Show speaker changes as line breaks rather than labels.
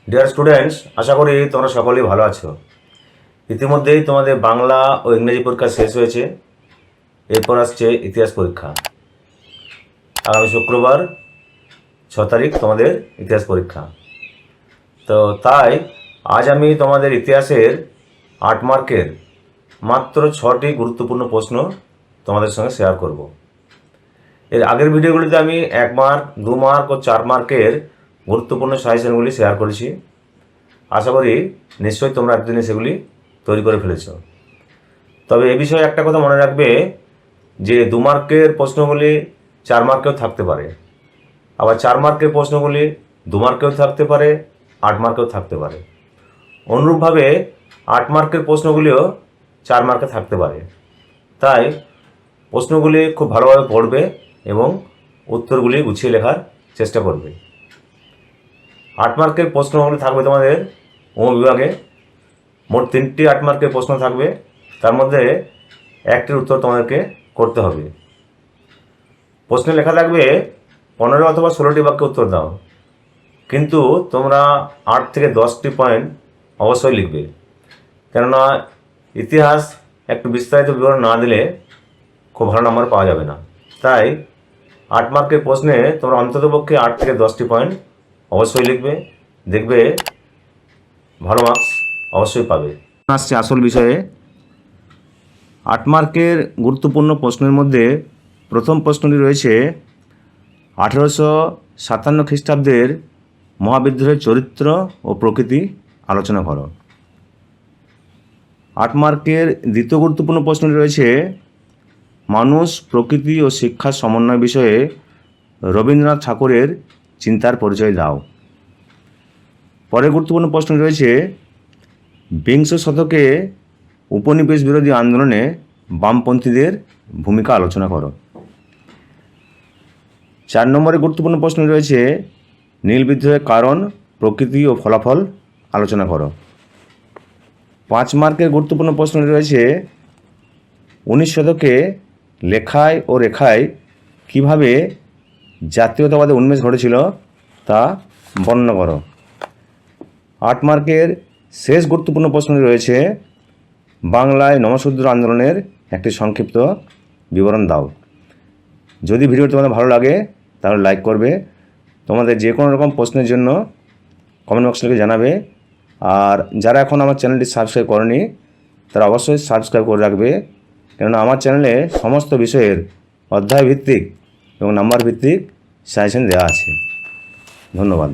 Dear students, আশা করি তোমরা সকলেই ভালো আছো। ইতিমধ্যেই তোমাদের বাংলা ও ইংরেজি পরীক্ষা শেষ হয়েছে। এরপর আসছে ইতিহাস পরীক্ষা। আগামী শুক্রবার 6 তারিখ তোমাদের ইতিহাস পরীক্ষা। তো তাই আজ আমি তোমাদের ইতিহাসের 8 মার্কের মাত্র 6টি গুরুত্বপূর্ণ প্রশ্ন তোমাদের সঙ্গে শেয়ার করব। এর আগের ভিডিওগুলিতে আমি 1 মার্ক, 2 মার্ক ও 4 মার্কের গুরুত্বপূর্ণ সাজেশনগুলি শেয়ার করেছি। আশা করি নিশ্চয়ই তোমরা একদিনে সেগুলি তৈরি করে ফেলেছ। তবে এ বিষয়ে একটা কথা মনে রাখবে যে 2 মার্কের প্রশ্নগুলি 4 মার্কেও থাকতে পারে, আবার 4 মার্কের প্রশ্নগুলি 2 মার্কেও থাকতে পারে, 8 মার্কেও থাকতে পারে। অনুরূপভাবে 8 মার্কের প্রশ্নগুলিও 4 মার্কে থাকতে পারে। তাই প্রশ্নগুলি খুব ভালোভাবে পড়বে এবং উত্তরগুলি গুছিয়ে লেখার চেষ্টা করবে। 8 মার্কের প্রশ্নগুলি থাকবে তোমাদের বিভাগে। মোট 3টি 8 মার্কের প্রশ্ন থাকবে, তার মধ্যে একটির উত্তর তোমাদেরকে করতে হবে। প্রশ্নে লেখা থাকবে 15 অথবা 16টি বাক্যে উত্তর দাও, কিন্তু তোমরা 8 থেকে 10টি পয়েন্ট অবশ্যই লিখবে, কেননা ইতিহাস একটু বিস্তারিত বিবরণ না দিলে খুব ভালো নাম্বার পাওয়া যাবে না। তাই 8 মার্কের প্রশ্নে তোমরা অন্ততপক্ষে 8 থেকে 10টি পয়েন্ট অবশ্যই লিখবে, দেখবে ভালো মার্কস অবশ্যই পাবে। আসছে আসল বিষয়ে। 8 মার্কের গুরুত্বপূর্ণ প্রশ্নের মধ্যে প্রথম প্রশ্নটি রয়েছে 1857 খ্রিস্টাব্দের মহাবিদ্রোহের চরিত্র ও প্রকৃতি আলোচনা করো। 8 মার্কের দ্বিতীয় গুরুত্বপূর্ণ প্রশ্নটি রয়েছে মানুষ, প্রকৃতি ও শিক্ষার সমন্বয় বিষয়ে রবীন্দ্রনাথ ঠাকুরের চিন্তার পরিচয় দাও। পরের গুরুত্বপূর্ণ প্রশ্ন রয়েছে বিংশ শতকে উপনিবেশ বিরোধী আন্দোলনে বামপন্থীদের ভূমিকা আলোচনা করো। 4 নম্বরে গুরুত্বপূর্ণ প্রশ্ন রয়েছে নীল বিদ্রোহের কারণ, প্রকৃতি ও ফলাফল আলোচনা করো। 5 মার্কের গুরুত্বপূর্ণ প্রশ্ন রয়েছে 19 শতকে লেখায় ও রেখায় কীভাবে জাতীয়তাবাদের উন্মেষ ঘটেছিল তা বর্ণনা করো। 8 মার্কের শেষ গুরুত্বপূর্ণ প্রশ্নটি রয়েছে বাংলায় নমশূদ্র আন্দোলনের একটি সংক্ষিপ্ত বিবরণ দাও। যদি ভিডিওটি তোমাদের ভালো লাগে তাহলে লাইক করবে। তোমাদের যে কোনো রকম প্রশ্নের জন্য কমেন্ট বক্সে লিখে জানাবে। আর যারা এখন আমার চ্যানেলটি সাবস্ক্রাইব করেনি তারা অবশ্যই সাবস্ক্রাইব করে রাখবে, কেননা আমার চ্যানেলে সমস্ত বিষয়ের অধ্যায় ভিত্তিক এবং নাম্বার ভিত্তিক সাজেশন দেওয়া আছে। ধন্যবাদ।